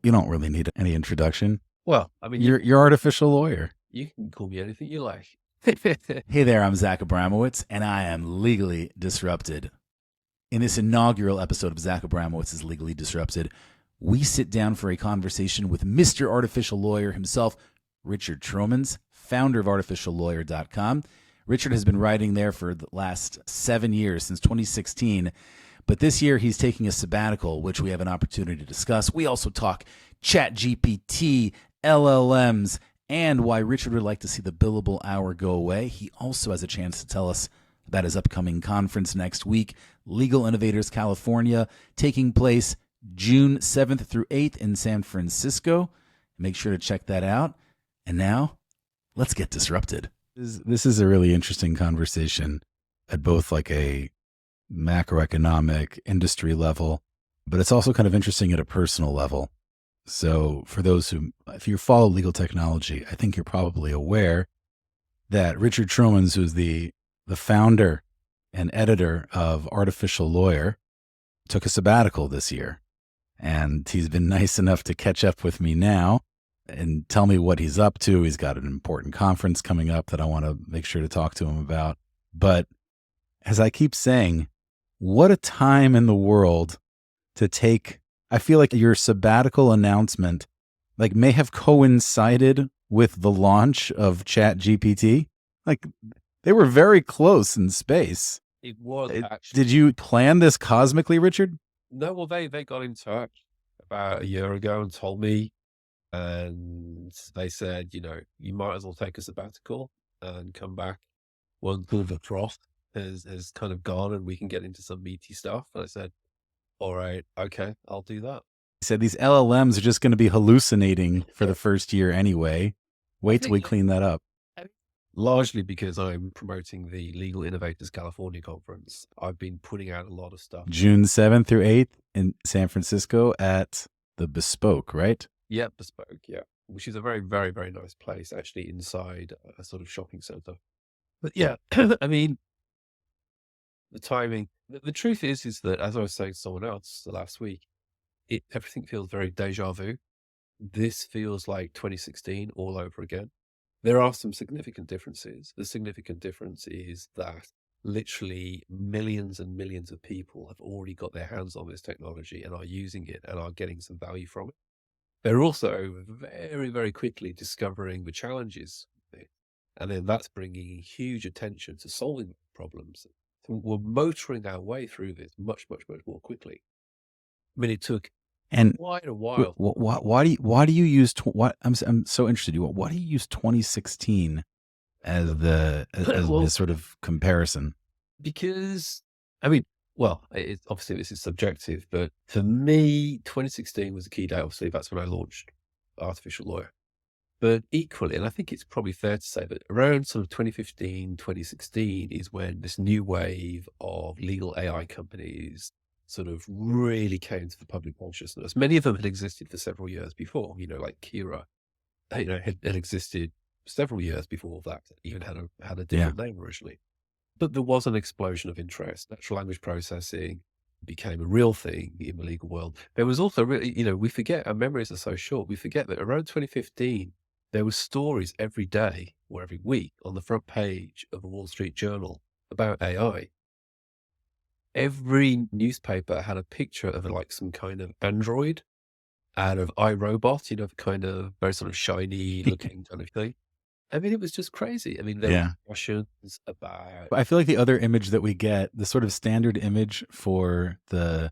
You don't really need any introduction. Well, I mean, You're artificial lawyer. you can call me anything you like. Hey there, I'm Zach Abramowitz, and I am legally disrupted. In this inaugural episode of Zach Abramowitz's Legally Disrupted, we sit down for a conversation with Mr. Artificial Lawyer himself, Richard Tromans, founder of artificiallawyer.com. Richard has been writing there for the last 7 years, since 2016. But this year, he's taking a sabbatical, which we have an opportunity to discuss. We also talk ChatGPT, LLMs, and why Richard would like to see the billable hour go away. He also has a chance to tell us about his upcoming conference next week, Legal Innovators California, taking place June 7th through 8th in San Francisco. Make sure to check that out. And now, let's get disrupted. This is a really interesting conversation at both like a macroeconomic industry level, but it's also kind of interesting at a personal level. So for those who, if you follow legal technology, I think you're probably aware that Richard Tromans, who's the founder and editor of Artificial Lawyer, took a sabbatical this year. And he's been nice enough to catch up with me now and tell me what he's up to. He's got an important conference coming up that I want to make sure to talk to him about. But as I keep saying, what a time in the world to take. I feel like your sabbatical announcement like may have coincided with the launch of ChatGPT. Like they were very close in space. It was actually. Did you plan this cosmically, Richard? No, well, they got in touch about a year ago and told me, and they said, you might as well take a sabbatical and come back once all the froth has kind of gone and we can get into some meaty stuff. And I said, all right, okay, I'll do that. He said these LLMs are just going to be hallucinating for the first year anyway. Wait till we clean that up. Largely because I'm promoting the Legal Innovators California conference. I've been putting out a lot of stuff. June 7th through 8th in San Francisco at the Bespoke, right? Yeah, Bespoke, yeah. Which is a very, very, very nice place, actually, inside a sort of shopping center. But yeah, I mean, the timing. The truth is that, as I was saying to someone else last week, everything feels very deja vu. This feels like 2016 all over again. There are some significant differences. The significant difference is that literally millions and millions of people have already got their hands on this technology and are using it and are getting some value from it. They're also very, very quickly discovering the challenges with it. And then that's bringing huge attention to solving problems. So we're motoring our way through this much, much, much more quickly. I mean, it took quite a while. Why do you use I'm so interested. Why do you use 2016 as the sort of comparison? Because I mean, well, obviously this is subjective, but for me, 2016 was the key date. Obviously, that's when I launched Artificial Lawyer. But equally, and I think it's probably fair to say that around sort of 2015, 2016 is when this new wave of legal AI companies sort of really came to the public consciousness. Many of them had existed for several years before, like Kira, had existed several years before that, even had a different name originally. But there was an explosion of interest. Natural language processing became a real thing in the legal world. There was also really, we forget, our memories are so short, we forget that around 2015, there were stories every day or every week on the front page of the Wall Street Journal about AI. Every newspaper had a picture of like some kind of android out of iRobot, the kind of very sort of shiny looking kind of thing. I mean, it was just crazy. I mean, there were questions about. I feel like the other image that we get, the sort of standard image for the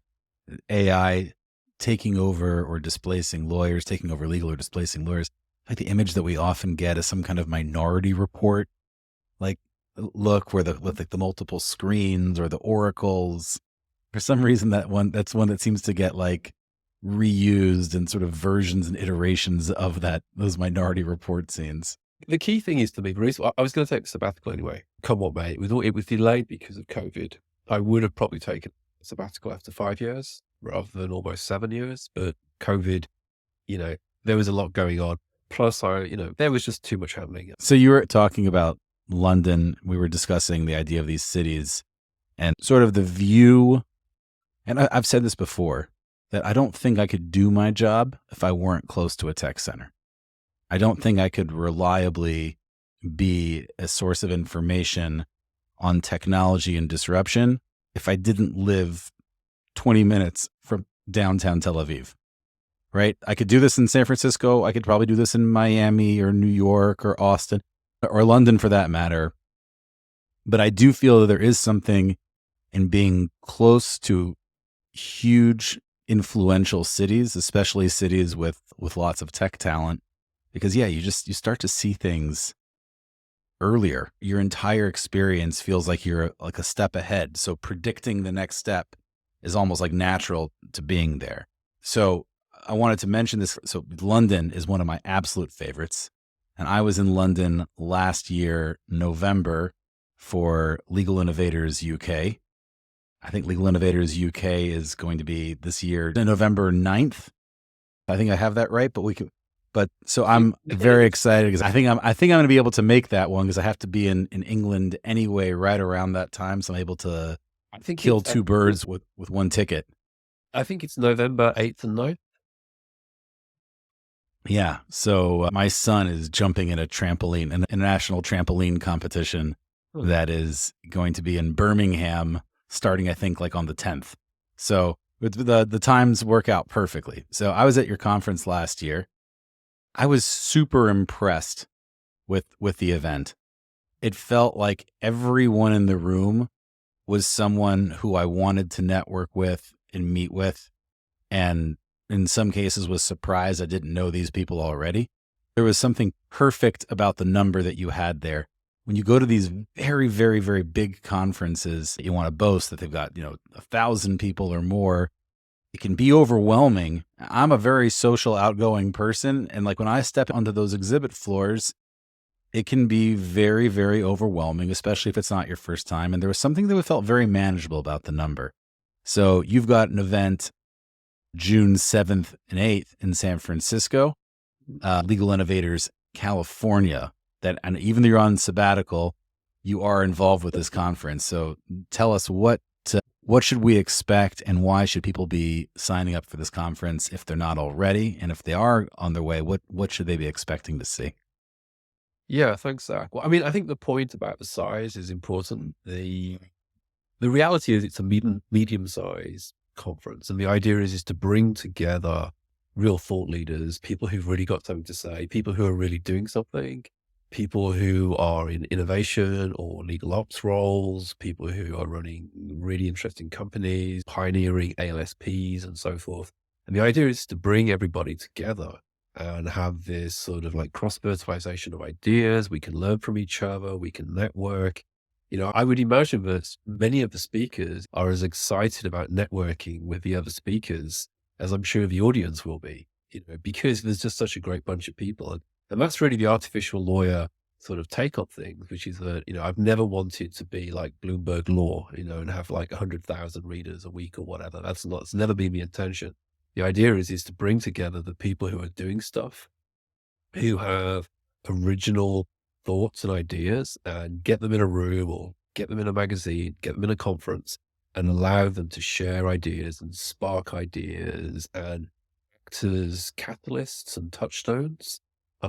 AI taking over or displacing lawyers, taking over legal or displacing lawyers, like the image that we often get is some kind of Minority Report, like look where with like the multiple screens or the oracles. For some reason, that's one that seems to get like reused in sort of versions and iterations of those Minority Report scenes. The key thing is, to me, the reason I was going to take the sabbatical anyway. Come on, mate. It was delayed because of COVID. I would have probably taken a sabbatical after 5 years rather than almost 7 years. But COVID, there was a lot going on. Plus, there was just too much happening. So you were talking about London. We were discussing the idea of these cities and sort of the view. And I've said this before. that I don't think I could do my job if I weren't close to a tech center. I don't think I could reliably be a source of information on technology and disruption if I didn't live 20 minutes from downtown Tel Aviv, right? I could do this in San Francisco. I could probably do this in Miami or New York or Austin or London for that matter. But I do feel that there is something in being close to huge influential cities, especially cities with lots of tech talent, because you start to see things earlier. Your entire experience feels like you're like a step ahead. So predicting the next step is almost like natural to being there. So I wanted to mention this. So London is one of my absolute favorites. And I was in London last year, November, for Legal Innovators UK. I think Legal Innovators UK is going to be this year, November 9th. I think I have that right, so I'm very excited because I think I'm going to be able to make that one because I have to be in England anyway, right around that time. So I'm able to kill two birds with one ticket. I think it's November 8th and 9th. Yeah. So my son is jumping in an international trampoline competition that is going to be in Birmingham starting, I think, like on the 10th. So the times work out perfectly. So I was at your conference last year. I was super impressed with the event. It felt like everyone in the room was someone who I wanted to network with and meet with, and in some cases was surprised I didn't know these people already. There was something perfect about the number that you had there. When you go to these very, very, very big conferences, you want to boast that they've got, 1,000 people or more. It can be overwhelming. I'm a very social, outgoing person. And like when I step onto those exhibit floors, it can be very, very overwhelming, especially if it's not your first time. And there was something that felt very manageable about the number. So you've got an event June 7th and 8th in San Francisco, Legal Innovators California, and even though you're on sabbatical, you are involved with this conference. So tell us what should we expect and why should people be signing up for this conference if they're not already? And if they are on their way, what should they be expecting to see? Yeah, thanks, Zach. Well, I mean, I think the point about the size is important. The reality is it's a medium-sized conference. And the idea is to bring together real thought leaders, people who've really got something to say, people who are really doing something, people who are in innovation or legal ops roles, people who are running really interesting companies, pioneering ALSPs and so forth. And the idea is to bring everybody together and have this sort of like cross-fertilization of ideas. We can learn from each other. We can network. I would imagine that many of the speakers are as excited about networking with the other speakers as I'm sure the audience will be, because there's just such a great bunch of people. And that's really the artificial lawyer sort of take on things, which is that, I've never wanted to be like Bloomberg Law, and have like 100,000 readers a week or whatever. It's never been the intention. The idea is to bring together the people who are doing stuff, who have original thoughts and ideas, and get them in a room or get them in a magazine, get them in a conference, and allow them to share ideas and spark ideas and act as catalysts and touchstones.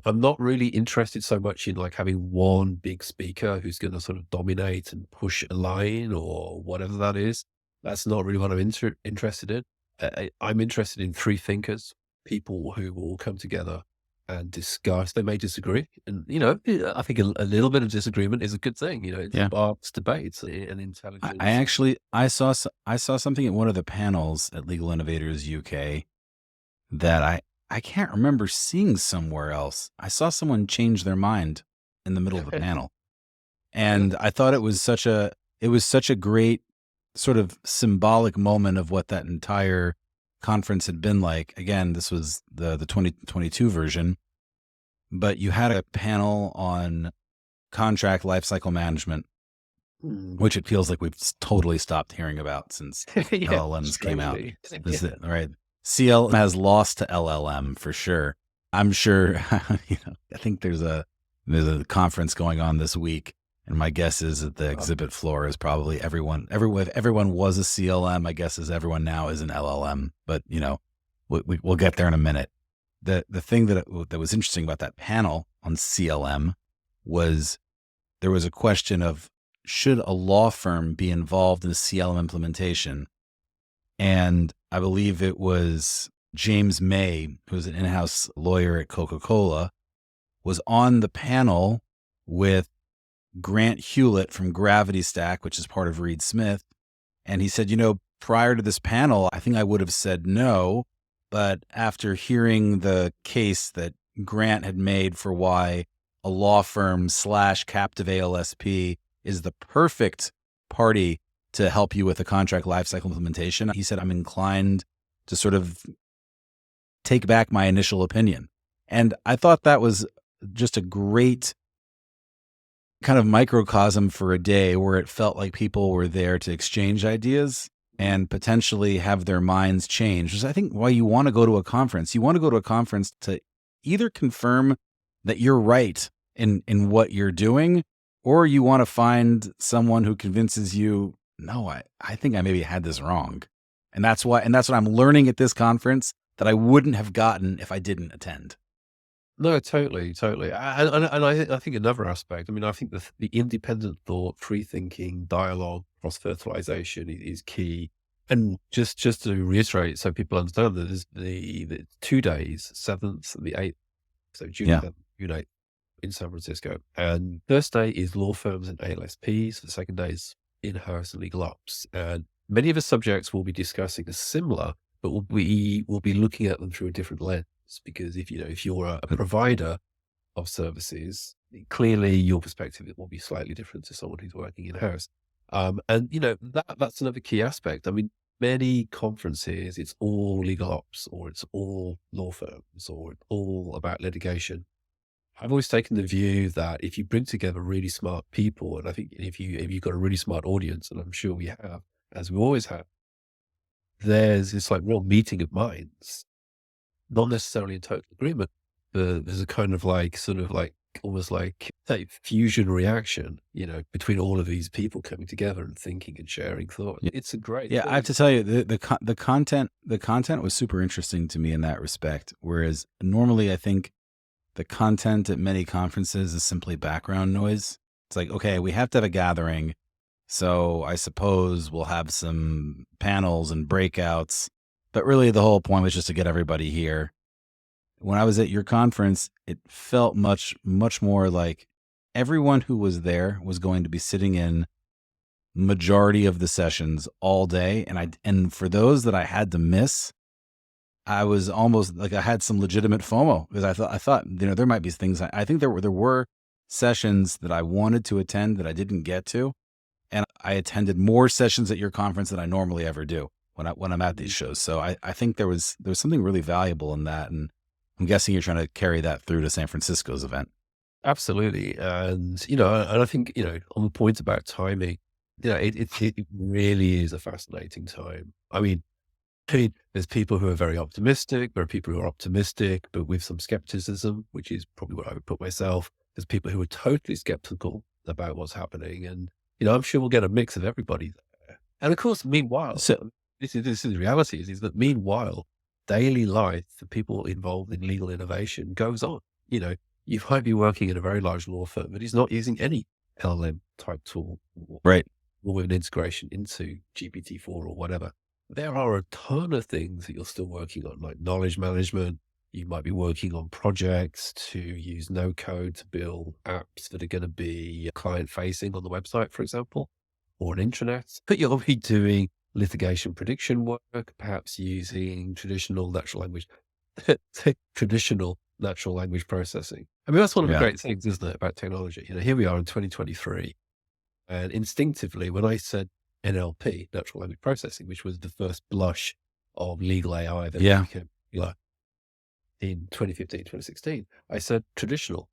I'm not really interested so much in like having one big speaker who's going to sort of dominate and push a line or whatever that is. That's not really what I'm interested in. I'm interested in three thinkers, people who will come together and discuss. They may disagree, and I think a little bit of disagreement is a good thing. It sparks debates and intelligence. I saw something at one of the panels at Legal Innovators UK that I can't remember seeing somewhere else. I saw someone change their mind in the middle of the panel, and I thought it was such a great sort of symbolic moment of what that entire conference had been like. Again, this was the 2022 version, but you had a panel on contract lifecycle management, which it feels like we've totally stopped hearing about since LLMs came out. This is it, right? CL has lost to LLM for sure. I'm sure, I think there's a conference going on this week, And my guess is that the exhibit floor is probably if everyone was a CLM, my guess is everyone now is an LLM. But we'll get there in a minute. The thing that was interesting about that panel on CLM was there was a question of should a law firm be involved in a CLM implementation? And I believe it was James May, who's an in-house lawyer at Coca-Cola, was on the panel with Grant Hewlett from Gravity Stack, which is part of Reed Smith. And he said, prior to this panel, I think I would have said no. But after hearing the case that Grant had made for why a law firm / captive ALSP is the perfect party to help you with a contract lifecycle implementation, he said, I'm inclined to sort of take back my initial opinion. And I thought that was just a great kind of microcosm for a day where it felt like people were there to exchange ideas and potentially have their minds changed, which is, I think, why you want to go to a conference. You want to go to a conference to either confirm that you're right in what you're doing, or you want to find someone who convinces you, no, I think I maybe had this wrong. And that's what I'm learning at this conference that I wouldn't have gotten if I didn't attend. No, totally. And I think another aspect, I think the independent thought, free thinking, dialogue, cross-fertilization is key. And just to reiterate, so people understand that there's the 2 days, 7th and the 8th, so June 7th, June 8th in San Francisco. And first day is law firms and ALSPs. The second day is in-house and legal ops. And many of the subjects we'll be discussing are similar, but we'll be looking at them through a different lens. Because if you're a provider of services, clearly your perspective will be slightly different to someone who's working in-house. And that's another key aspect. Many conferences, it's all legal ops, or it's all law firms, or it's all about litigation. I've always taken the view that if you bring together really smart people, and I think if you've got a really smart audience, and I'm sure we have, as we always have, there's this like real meeting of minds. Not necessarily in total agreement, but there's a kind of almost like a fusion reaction, between all of these people coming together and thinking and sharing thought. It's a great thing. I have to tell you, the content was super interesting to me in that respect. Whereas normally I think the content at many conferences is simply background noise. It's like, okay, we have to have a gathering, so I suppose we'll have some panels and breakouts. But really, the whole point was just to get everybody here. When I was at your conference, it felt much, much more like everyone who was there was going to be sitting in majority of the sessions all day. And for those that I had to miss, I was almost like I had some legitimate FOMO, because I thought there might be things. I think there were sessions that I wanted to attend that I didn't get to, and I attended more sessions at your conference than I normally ever do when I'm at these shows. So I think there was something really valuable in that. And I'm guessing you're trying to carry that through to San Francisco's event. Absolutely. And, and I think, on the point about timing, it really is a fascinating time. There's people who are very optimistic. There are people who are optimistic, but with some skepticism, which is probably what I would put myself. There's people who are totally skeptical about what's happening. And, I'm sure we'll get a mix of everybody there. And of course, meanwhile, this is the reality is that meanwhile, daily life for people involved in legal innovation goes on. You might be working in a very large law firm, but he's not using any LLM type tool, right? Or with an integration into GPT-4 or whatever. There are a ton of things that you're still working on, like knowledge management. You might be working on projects to use no code to build apps that are going to be client facing on the website, for example, or an intranet. But you'll be doing litigation prediction work, perhaps using traditional natural language processing. That's one of the great things, isn't it, about technology? Here we are in 2023, and instinctively, when I said NLP, natural language processing, which was the first blush of legal AI that became popular in 2015, 2016, I said traditional,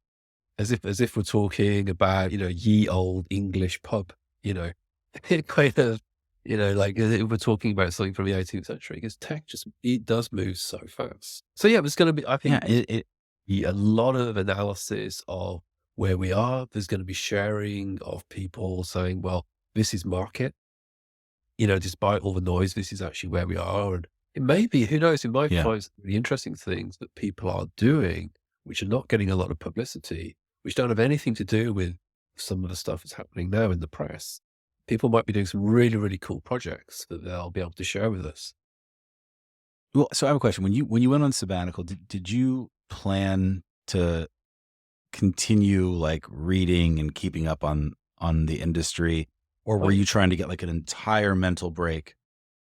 as if we're talking about, ye old English pub, kind of, like we're talking about something from the 18th century, because tech it does move so fast. So there's going to be, I think, a lot of analysis of where we are. There's going to be sharing of people saying, well, this is market, despite all the noise, this is actually where we are. And it may be, who knows, it might Yeah. find some really interesting things that people are doing, which are not getting a lot of publicity, which don't have anything to do with some of the stuff that's happening now in the press. People might be doing some really, really cool projects that they'll be able to share with us. Well, so I have a question. When you went on sabbatical, did you plan to continue like reading and keeping up on the industry, or were you trying to get like an entire mental break?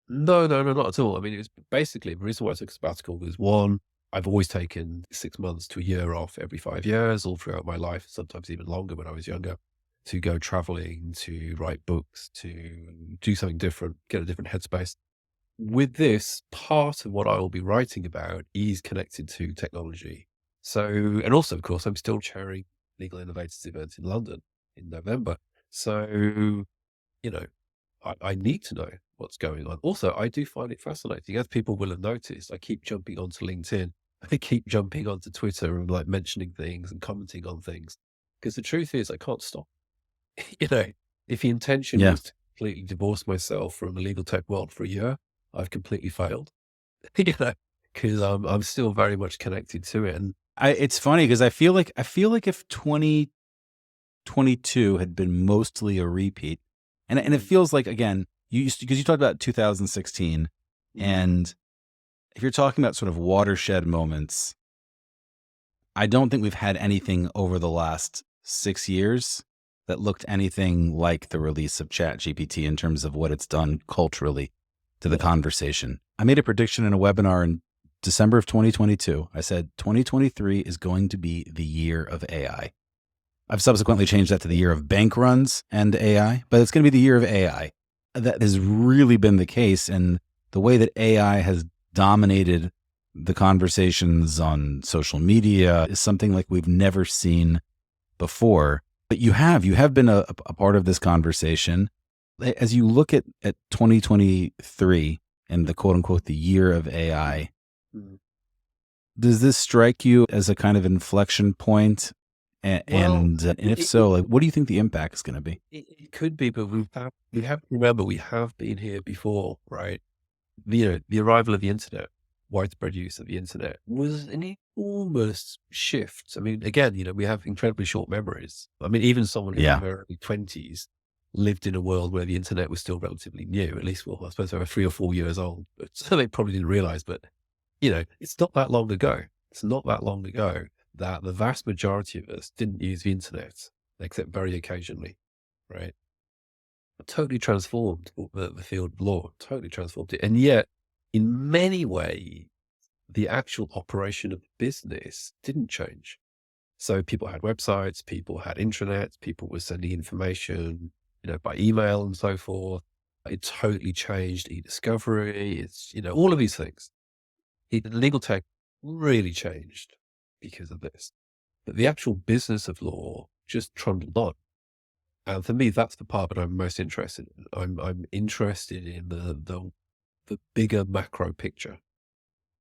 No, not at all. I mean, it was basically the reason why I took a sabbatical was one, I've always taken 6 months to a year off every 5 years, all throughout my life, sometimes even longer when I was younger, to go traveling, to write books, to do something different, get a different headspace. With this, part of what I will be writing about is connected to technology. So, and also, of course, I'm still chairing Legal Innovators event in London in November. So, I need to know what's going on. Also, I do find it fascinating. As people will have noticed, I keep jumping onto LinkedIn. I keep jumping onto Twitter and like mentioning things and commenting on things. Because the truth is, I can't stop. you know, if the intention Yeah. was to completely divorce myself from the legal tech world for a year, I've completely failed. Because I'm still very much connected to it. And It's funny because I feel like if 2022 had been mostly a repeat, and it feels like, again, because you talked about 2016, and if you're talking about sort of watershed moments, I don't think we've had anything over the last 6 years that looked anything like the release of ChatGPT in terms of what it's done culturally to the conversation. I made a prediction in a webinar in December of 2022. I said 2023 is going to be the year of AI. I've subsequently changed that to the year of bank runs and AI, but it's going to be the year of AI. That has really been the case. And the way that AI has dominated the conversations on social media is something like we've never seen before. But you have been a part of this conversation. As you look at 2023 and the quote unquote, the year of AI, does this strike you as a kind of inflection point? And if so, like, what do you think the impact is going to be? It could be, but we have to remember we have been here before, right? The arrival of the internet, widespread use of the internet was an enormous shift. I mean, again, we have incredibly short memories. I mean, even someone in their early 20s lived in a world where the internet was still relatively new. At least, well, I suppose they were 3 or 4 years old, but so they probably didn't realize. But it's not that long ago. It's not that long ago that the vast majority of us didn't use the internet, except very occasionally, right? It totally transformed the field of law, totally transformed it. And yet, in many ways, the actual operation of business didn't change. So people had websites, people had intranet, people were sending information, by email and so forth. It totally changed e-discovery. It's, all of these things. Legal tech really changed because of this. But the actual business of law just trundled on. And for me, that's the part that I'm most interested in. I'm interested in the bigger macro picture.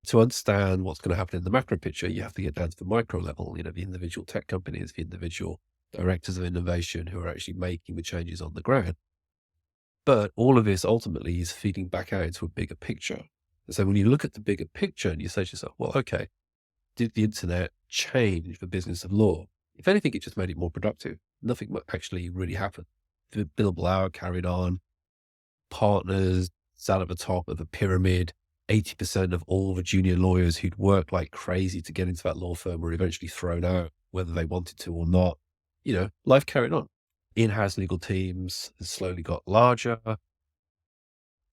To understand what's going to happen in the macro picture, you have to get down to the micro level, the individual tech companies, the individual directors of innovation who are actually making the changes on the ground. But all of this ultimately is feeding back out into a bigger picture. And so when you look at the bigger picture and you say to yourself, well, okay, did the internet change the business of law? If anything, it just made it more productive. Nothing actually really happened. The billable hour carried on. Partners sat at the top of the pyramid. 80% of all the junior lawyers who'd worked like crazy to get into that law firm were eventually thrown out, whether they wanted to or not. Life carried on. In-house legal teams slowly got larger.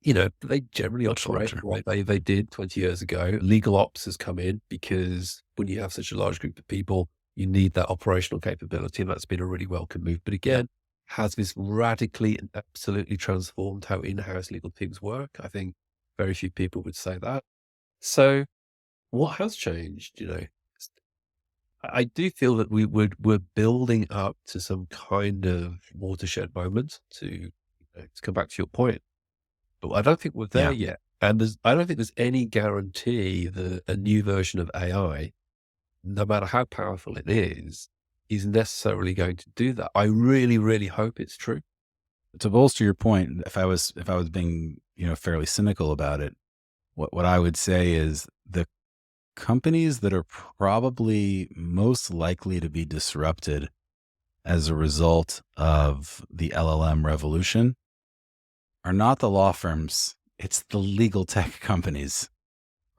They generally operate like they did 20 years ago. Legal ops has come in because when you have such a large group of people, you need that operational capability. And that's been a really welcome move. But again, has this radically and absolutely transformed how in-house legal teams work? I think very few people would say that. So what has changed? I do feel that we're building up to some kind of watershed moment to come back to your point. But I don't think we're there yet. And I don't think there's any guarantee that a new version of AI, no matter how powerful it is is necessarily going to do that. I really, really hope it's true. To bolster your point, if I was being, fairly cynical about it, what I would say is the companies that are probably most likely to be disrupted as a result of the LLM revolution are not the law firms, it's the legal tech companies,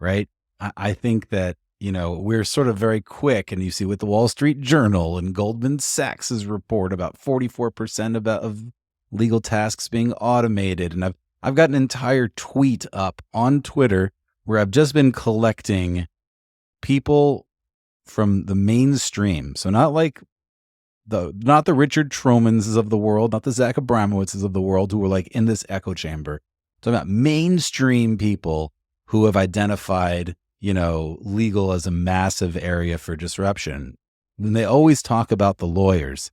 right? I think that, we're sort of very quick, and you see with the Wall Street Journal and Goldman Sachs's report about 44% of legal tasks being automated. And I've got an entire tweet up on Twitter where I've just been collecting people from the mainstream. So not the Richard Tromans of the world, not the Zach Abramowitzes of the world who are like in this echo chamber. I'm talking about mainstream people who have identified, legal as a massive area for disruption. When they always talk about the lawyers,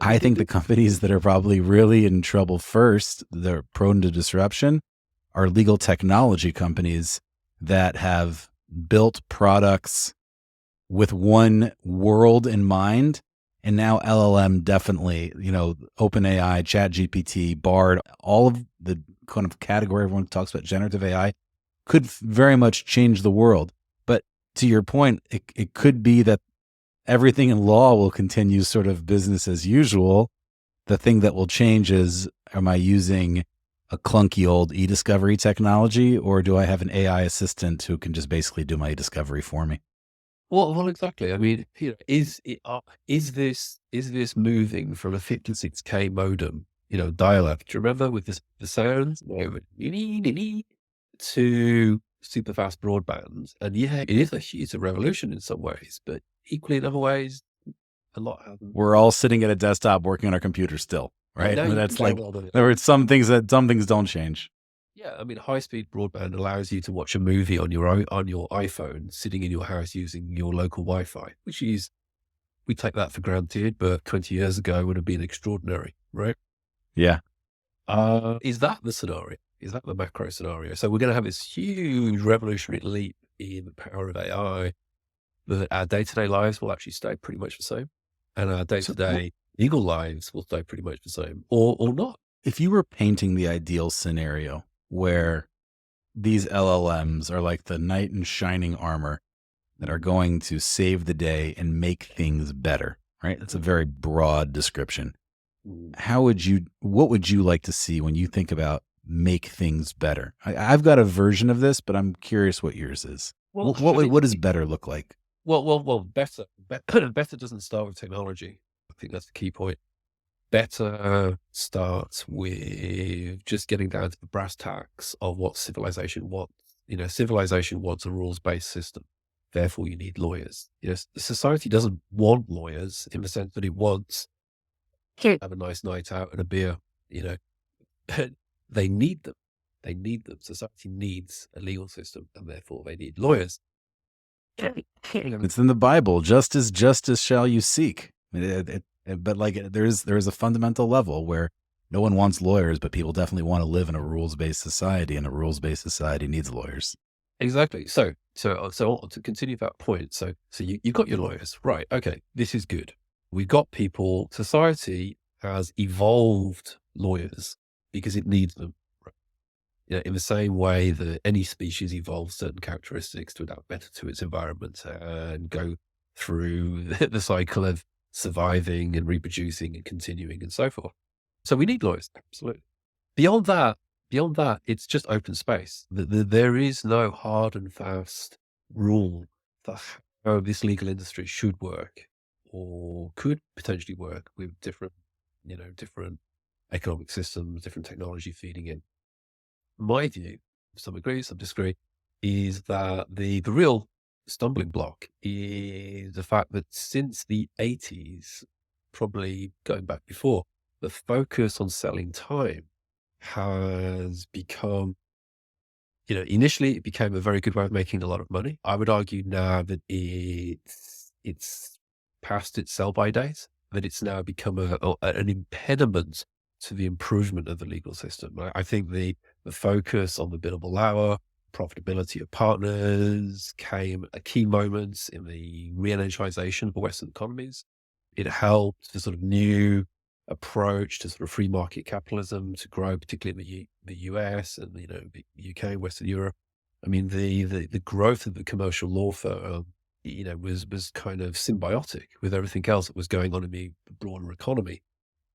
I think the companies that are probably really in trouble first, they're prone to disruption, are legal technology companies that have built products with one world in mind. And now LLM definitely, OpenAI, ChatGPT, Bard, all of the kind of category everyone talks about generative AI could very much change the world. But to your point, it could be that everything in law will continue sort of business as usual. The thing that will change is, am I using a clunky old e-discovery technology, or do I have an AI assistant who can just basically do my e-discovery for me? Well, exactly. I mean, is this moving from a 56K modem, dial-up? Do you remember with the sounds? To super fast broadband. And yeah, it's a revolution in some ways, but equally in other ways, a lot hasn't. We're all sitting at a desktop working on our computer still, right? No, That's like, there are some things don't change. Yeah, I mean, high-speed broadband allows you to watch a movie on your iPhone, sitting in your house using your local Wi-Fi, which is, we take that for granted, but 20 years ago would have been extraordinary, right? Yeah. Is that the scenario? Is that the macro scenario? So we're going to have this huge revolutionary leap in the power of AI, that our day-to-day lives will actually stay pretty much the same, and our day-to-day legal lives will stay pretty much the same, or not. If you were painting the ideal scenario where these LLMs are like the knight in shining armor that are going to save the day and make things better, right? That's a very broad description. What would you like to see when you think about make things better? I've got a version of this, but I'm curious what yours is. Well, what does better look like? Well, better doesn't start with technology. I think that's the key point. Better starts with just getting down to the brass tacks of what civilization wants. Civilization wants a rules-based system. Therefore, you need lawyers. Society doesn't want lawyers in the sense that it wants to have a nice night out and a beer. They need them. They need them. Society needs a legal system, and therefore they need lawyers. It's in the Bible. Justice shall you seek. But like there is a fundamental level where no one wants lawyers, but people definitely want to live in a rules-based society, and a rules-based society needs lawyers. Exactly. So to continue that point, so you've got your lawyers, right? Okay, this is good. We've got people. Society has evolved lawyers because it needs them. In the same way that any species evolves certain characteristics to adapt better to its environment and go through the cycle of surviving and reproducing and continuing and so forth. So we need lawyers, absolutely. Beyond that, it's just open space. There is no hard and fast rule for how this legal industry should work or could potentially work with different economic systems, different technology feeding in. My view, some agree, some disagree, is that the real stumbling block is the fact that since the 80s, probably going back before, the focus on selling time has become, initially it became a very good way of making a lot of money. I would argue now that it's past its sell-by date, that it's now become an impediment to the improvement of the legal system. I think the focus on the billable hour, profitability of partners came at key moments in the re-energization of the Western economies, It helped the sort of new approach to sort of free market capitalism to grow, particularly in the US and, the UK, Western Europe. I mean, the growth of the commercial law firm, was kind of symbiotic with everything else that was going on in the broader economy.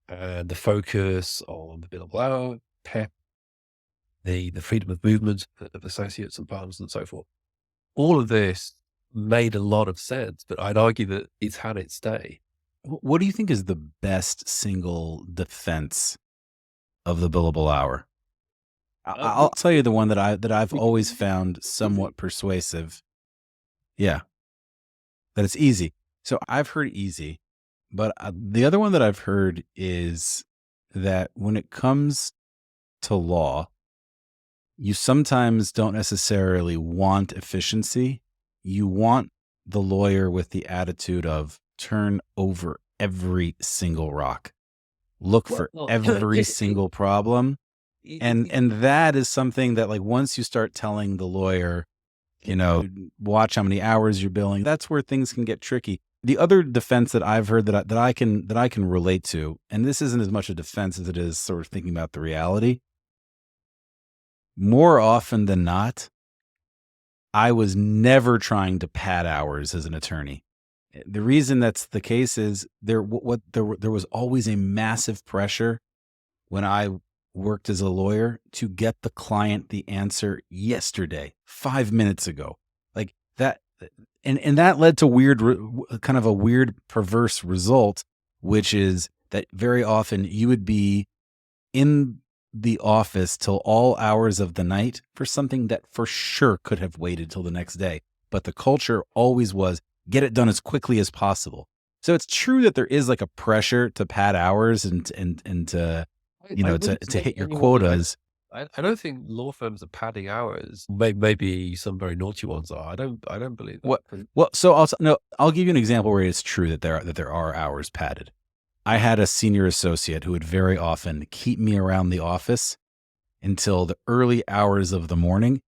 And the focus on the billable hour, PEP, the freedom of movement of associates and partners and so forth. All of this made a lot of sense, but I'd argue that it's had its day. What do you think is the best single defense of the billable hour? I'll tell you the one that I've always found somewhat persuasive. Yeah, that it's easy. So I've heard easy, but the other one that I've heard is that when it comes to law, you sometimes don't necessarily want efficiency. You want the lawyer with the attitude of turn over every single rock, look for every single problem. And that is something that, like, once you start telling the lawyer, watch how many hours you're billing, that's where things can get tricky. The other defense that I've heard that I can relate to, and this isn't as much a defense as it is sort of thinking about the reality. More often than not, I was never trying to pad hours as an attorney. The reason that's the case is there was always a massive pressure when I worked as a lawyer to get the client the answer yesterday, 5 minutes ago, like that. And that led to kind of a weird, perverse result, which is that very often you would be in the office till all hours of the night for something that for sure could have waited till the next day. But the culture always was get it done as quickly as possible. So it's true that there is like a pressure to pad hours and to, to hit your quotas. I don't think law firms are padding hours. Maybe some very naughty ones are. I don't believe that. Well, so I'll give you an example where it's true that there are hours padded. I had a senior associate who would very often keep me around the office until the early hours of the morning.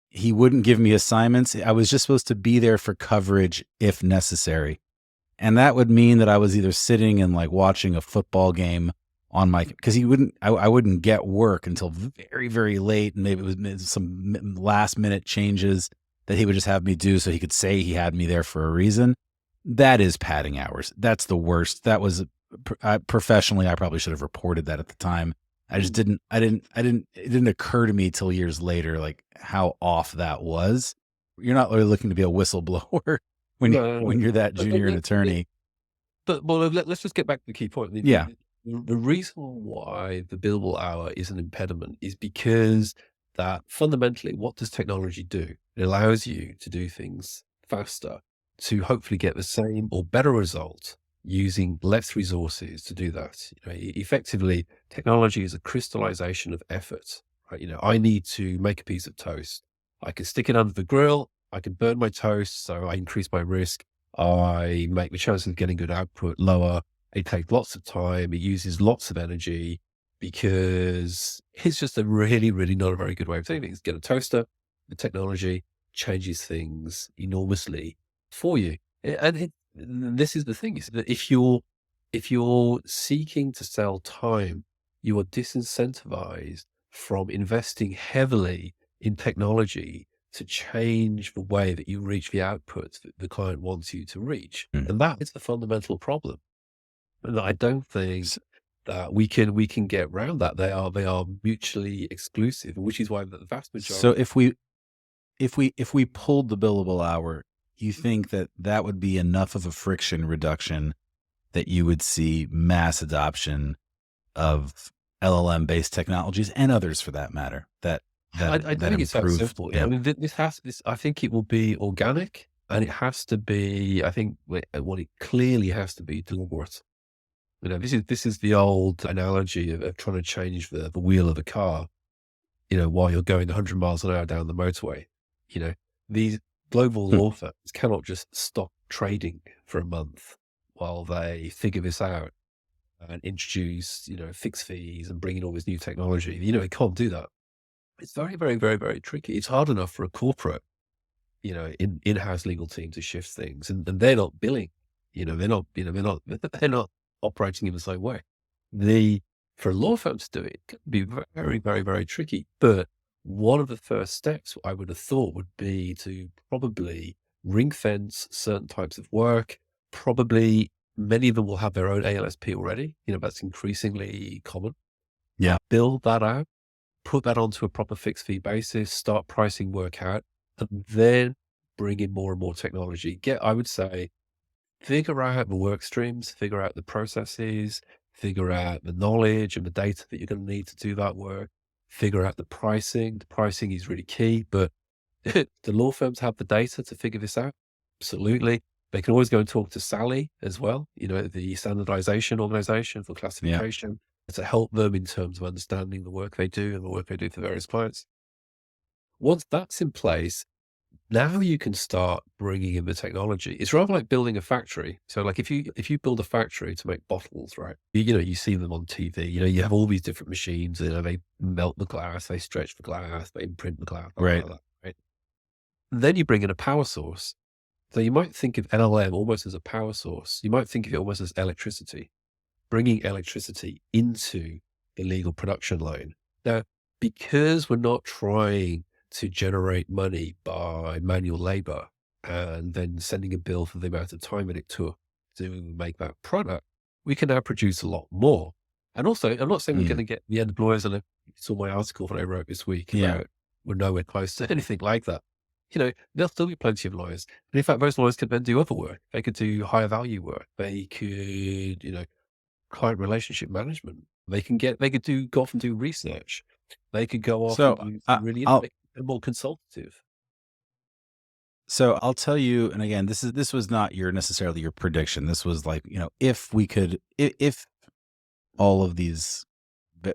He wouldn't give me assignments. I was just supposed to be there for coverage if necessary. And that would mean that I was either sitting and like watching a football game on because I wouldn't get work until very, very late. And maybe it was some last minute changes that he would just have me do so he could say he had me there for a reason. That is padding hours. That's the worst. That was professionally, I probably should have reported that at the time. I just didn't, it didn't occur to me till years later, like how off that was. You're not really looking to be a whistleblower when you're that junior an attorney. But let's just get back to the key point. Yeah. The reason why the billable hour is an impediment is because that fundamentally, what does technology do? It allows you to do things faster, to hopefully get the same or better result using less resources to do that. Effectively, technology is a crystallization of effort. Right? I need to make a piece of toast. I can stick it under the grill. I can burn my toast, so I increase my risk. I make the chance of getting good output lower. It takes lots of time. It uses lots of energy because it's just a really, really not a very good way of doing things. Get a toaster. The technology changes things enormously for you. And this is the thing, is that if you're seeking to sell time, you are disincentivized from investing heavily in technology to change the way that you reach the outputs that the client wants you to reach. And that is the fundamental problem. And I don't think that we can get around that. They are mutually exclusive, which is why the vast majority. So if we pulled the billable hour, you think that would be enough of a friction reduction that you would see mass adoption of LLM based technologies and others for that matter? I don't think it's that simple. Yeah. I mean, I think it will be organic, and it has to be. I think what it clearly has to be deliberate. This is the old analogy of trying to change the wheel of a car. While you're going 100 miles an hour down the motorway. These global law firms cannot just stop trading for a month while they figure this out and introduce, fixed fees and bring in all this new technology. It can't do that. It's very, very, very, very tricky. It's hard enough for a corporate, in-house legal team to shift things, and they're not billing, they're not operating in the same way. For a law firm to do it, can be very, very, very tricky. But one of the first steps I would have thought would be to probably ring fence certain types of work. Probably many of them will have their own ALSP already. That's increasingly common. Yeah. Build that out, put that onto a proper fixed fee basis, start pricing work out, and then bring in more and more technology. I would say, figure out the work streams, figure out the processes, figure out the knowledge and the data that you're going to need to do that work, figure out the pricing. The pricing is really key, but the law firms have the data to figure this out. Absolutely. They can always go and talk to Sally as well, the standardization organization for classification, to help them in terms of understanding the work they do and the work they do for various clients. Once that's in place, now you can start bringing in the technology. It's rather like building a factory. So like if you build a factory to make bottles, right? You see them on TV, you have all these different machines, they melt the glass, they stretch the glass, they imprint the glass, Right. like that, right? And then you bring in a power source. So you might think of LLM almost as a power source. You might think of it almost as electricity, bringing electricity into the legal production line. Now, because we're not trying to generate money by manual labor and then sending a bill for the amount of time that it took to make that product, we can now produce a lot more. And also, I'm not saying we're going to get the end of lawyers, and I saw my article that I wrote this week about we're nowhere close to anything like that. There'll still be plenty of lawyers. And in fact, most lawyers could then do other work. They could do higher value work. They could, client relationship management. They could go off and do research. They could go off and do really more consultative. So I'll tell you, and again, this was not necessarily your prediction. This was like, if all of these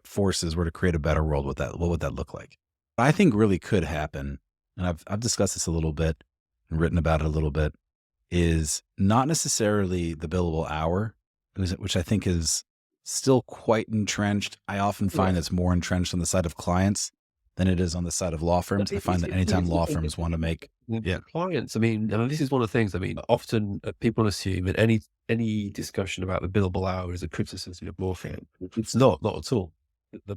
forces were to create a better world, what would that look like? I think really could happen, and I've discussed this a little bit and written about it a little bit, is not necessarily the billable hour, which I think is still quite entrenched. I often find it's more entrenched on the side of clients than it is on the side of law firms. I find that anytime law firms want to make clients, this is one of the things. Often people assume that any discussion about the billable hour is a criticism of law firm. It's not at all.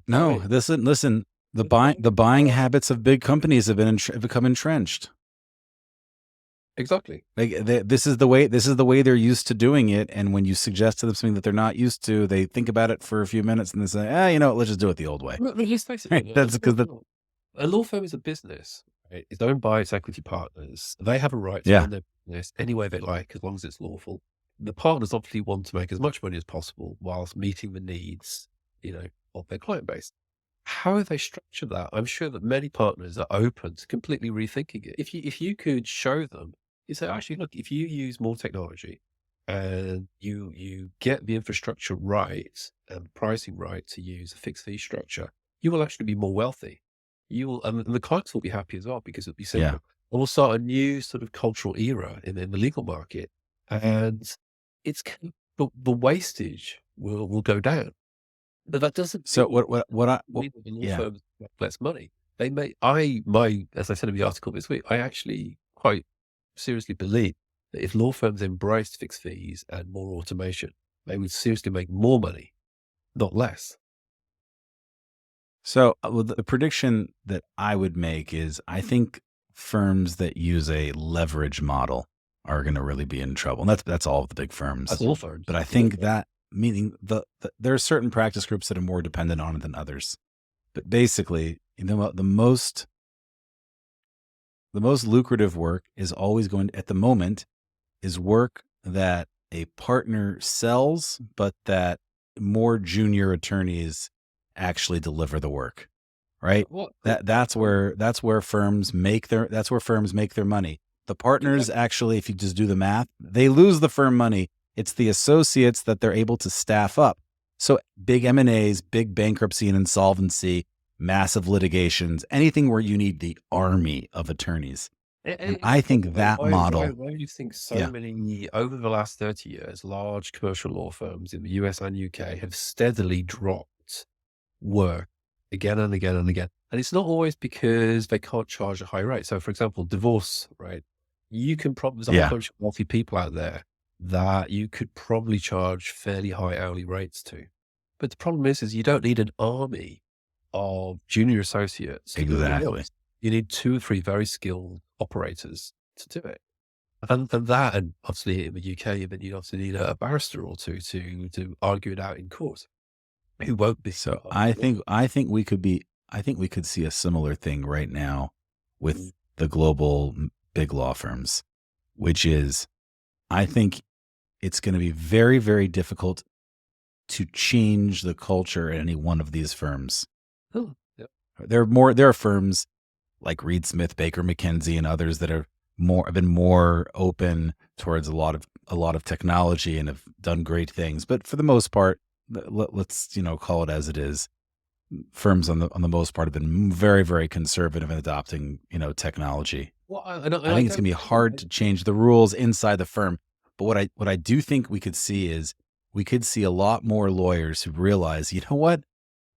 Listen. The buying habits of big companies have become entrenched. Exactly. This is the way they're used to doing it. And when you suggest to them something that they're not used to, they think about it for a few minutes and they say, let's just do it the old way. Let's face it. That's because a law firm is a business. Right? It's owned by its equity partners. They have a right to run their business any way they like, as long as it's lawful. The partners obviously want to make as much money as possible whilst meeting the needs, of their client base. How they structure that, I'm sure that many partners are open to completely rethinking it. If you could show them, you say, actually, look, if you use more technology and you get the infrastructure right and the pricing right to use a fixed fee structure, you will actually be more wealthy. And the clients will be happy as well, because it'll be simple. And we'll start a new sort of cultural era in the legal market, and the wastage will go down. But that doesn't. So firms make less money. As I said in the article this week, I actually quite seriously believe that if law firms embraced fixed fees and more automation, they would seriously make more money, not less. So the prediction that I would make is, I think firms that use a leverage model are going to really be in trouble. And that's all of the big firms. That's all firms. But I think that, meaning there are certain practice groups that are more dependent on it than others. But basically, the most lucrative work is always at the moment, is work that a partner sells, but that more junior attorneys actually deliver the work, right? That's where firms make their money. The partners actually, if you just do the math, they lose the firm money. It's the associates that they're able to staff up. So big M&As, big bankruptcy and insolvency, massive litigations, anything where you need the army of attorneys. And I think that model. Why do you think many, over the last 30 years, large commercial law firms in the US and UK have steadily dropped work again and again and again? And it's not always because they can't charge a high rate. So, for example, divorce, right? You can probably, there's a whole bunch of wealthy people out there that you could probably charge fairly high hourly rates to. But the problem is you don't need an army of junior associates to do all the work. Exactly. You need 2 or 3 very skilled operators to do it. And obviously in the UK, then you obviously need a barrister or two to argue it out in court, who won't be. So I think we could see a similar thing right now with the global big law firms, which is, I think it's going to be very, very difficult to change the culture at any one of these firms. Oh, yeah. There are firms like Reed Smith, Baker McKenzie, and others that have been more open towards a lot of technology and have done great things. But for the most part, let's call it as it is. Firms on the most part have been very, very conservative in adopting technology. Well, I think it's gonna be hard to change the rules inside the firm. But what I do think we could see is we could see a lot more lawyers who realize, you know what?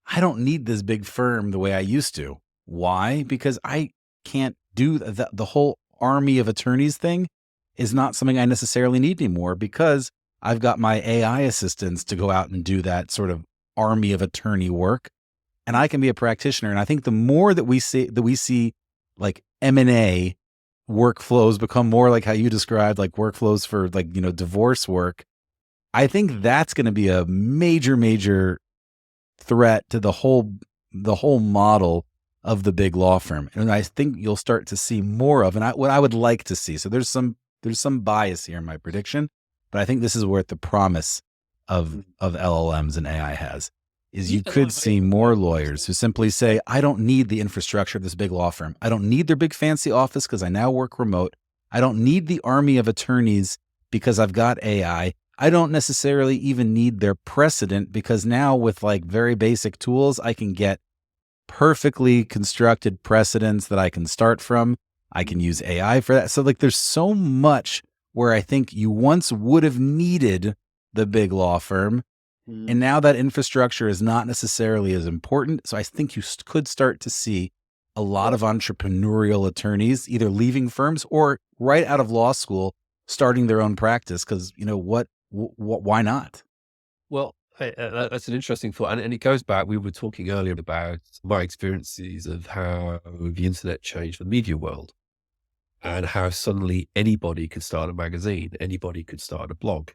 I don't need this big firm the way I used to. Why? Because I can't do the whole army of attorneys thing is not something I necessarily need anymore, because I've got my AI assistants to go out and do that sort of army of attorney work, and I can be a practitioner. And I think the more that we see like M&A workflows become more like how you described, like workflows for divorce work, I think that's going to be a major, major threat to the whole model of the big law firm. And I think you'll start to see more of, and what I would like to see. So there's some bias here in my prediction, but I think this is where the promise of LLMs and AI is you could see more lawyers who simply say, I don't need the infrastructure of this big law firm. I don't need their big fancy office because I now work remote. I don't need the army of attorneys because I've got AI. I don't necessarily even need their precedent, because now with like very basic tools, I can get perfectly constructed precedents that I can start from. I can use AI for that. So like there's so much where I think you once would have needed the big law firm, and now that infrastructure is not necessarily as important. So I think you could start to see a lot of entrepreneurial attorneys either leaving firms or right out of law school starting their own practice, because why not? Well, that's an interesting thought. And it goes back, we were talking earlier about my experiences of how the internet changed the media world, and how suddenly anybody could start a magazine, anybody could start a blog.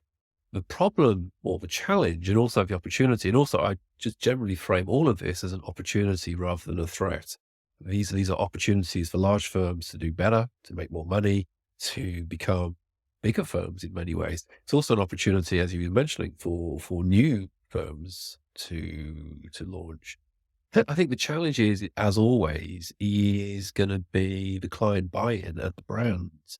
The problem, or the challenge, and also the opportunity, and also I just generally frame all of this as an opportunity rather than a threat. These are opportunities for large firms to do better, to make more money, to become bigger firms in many ways. It's also an opportunity, as you were mentioning, for new firms to launch. I think the challenge is, as always, is going to be the client buy-in and the brands.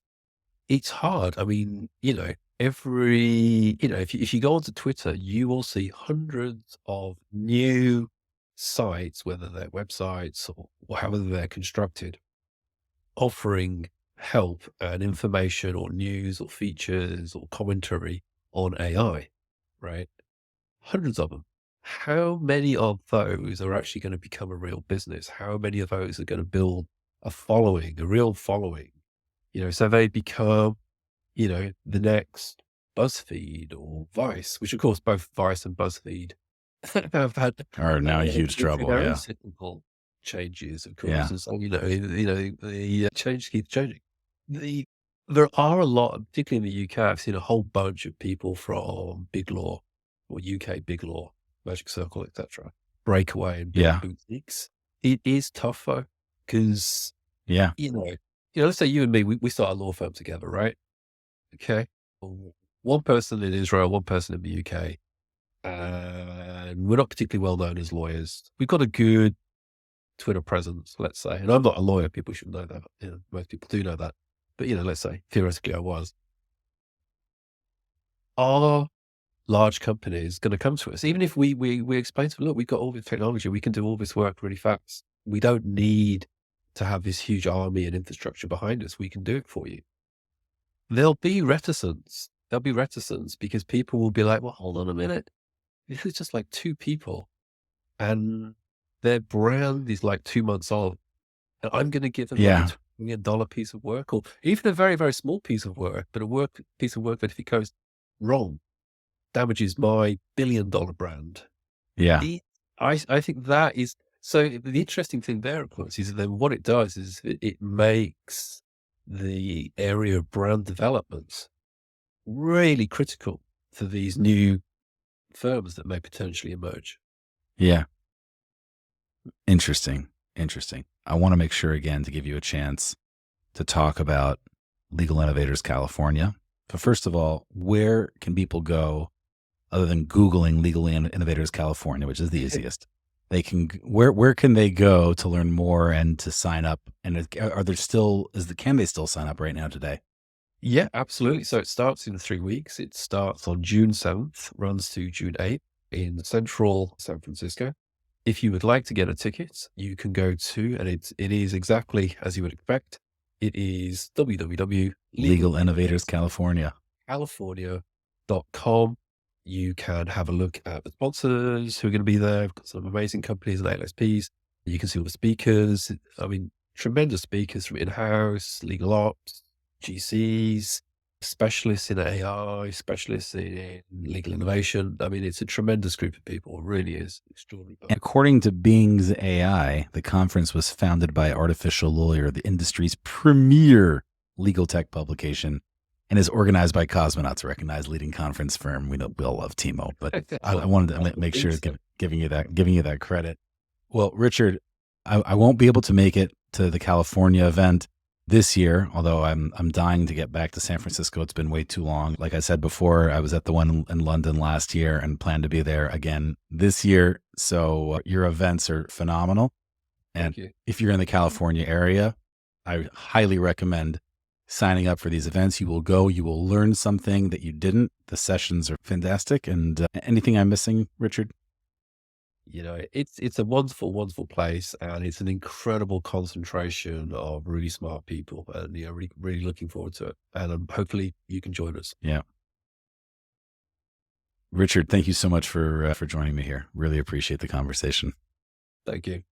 It's hard. I mean, if you go onto Twitter, you will see hundreds of new sites, whether they're websites or however they're constructed, offering help and information or news or features or commentary on AI, right? Hundreds of them. How many of those are actually going to become a real business? How many of those are going to build a following, a real following? So they become, the next BuzzFeed or Vice, which of course both Vice and BuzzFeed have had Are now in huge trouble. their own Yeah. cyclical changes, of course. Yeah. And so, the change keeps changing. There are a lot, particularly in the UK, I've seen a whole bunch of people from Big Law or UK Big Law, Magic Circle, etc., break away and build boutiques. It is tough though, because let's say you and me, we start a law firm together, right? Okay. One person in Israel, one person in the UK, and we're not particularly well known as lawyers. We've got a good Twitter presence, let's say. And I'm not a lawyer. People should know that. Most people do know that. But, let's say theoretically I was. Are large companies going to come to us? Even if we explain to them, look, we've got all this technology, we can do all this work really fast. We don't need to have this huge army and infrastructure behind us. We can do it for you. There'll be reticence. Because people will be like, well, hold on a minute. This is just like 2 people and their brand is like 2 months old. And I'm going to give them like a $20 million piece of work, or even a very, very small piece of work, but piece of work that if it goes wrong, damages my billion-dollar brand. Yeah. I think that is so. The interesting thing there, of course, is that what it does is it makes the area of brand development really critical for these new firms that may potentially emerge. Yeah. Interesting. Interesting. I want to make sure again to give you a chance to talk about Legal Innovators California. But first of all, where can people go other than Googling Legal Innovators California, which is the easiest? They can where can they go to learn more and to sign up? And are there still can they still sign up right now today? Yeah, absolutely. So it starts in 3 weeks. It starts on June 7th, runs to June 8th in central San Francisco. If you would like to get a ticket, you can go to, and it is exactly as you would expect. It is Legal Innovators California. www.legalinnovatorscalifornia.com. You can have a look at the sponsors who are going to be there. We've got some amazing companies and LSPs. You can see all the speakers. I mean, tremendous speakers from in-house, legal ops, GCs, specialists in AI, specialists in legal innovation. I mean, it's a tremendous group of people. It really is extraordinary. And according to Bing's AI, the conference was founded by Artificial Lawyer, the industry's premier legal tech publication, and is organized by Cosmonauts, a recognized leading conference firm. We all love Timo, but I wanted to make sure giving you that credit. Well, Richard, I won't be able to make it to the California event this year, although I'm dying to get back to San Francisco. It's been way too long. Like I said before, I was at the one in London last year and plan to be there again this year. So your events are phenomenal. And if you're in the California area, I highly recommend signing up for these events. You will go, you will learn something that you didn't. The sessions are fantastic. And anything I'm missing, Richard? You know, it's a wonderful, wonderful place, and it's an incredible concentration of really smart people, and really, really looking forward to it. And hopefully you can join us. Yeah, Richard, thank you so much for joining me here. Really appreciate the conversation. Thank you.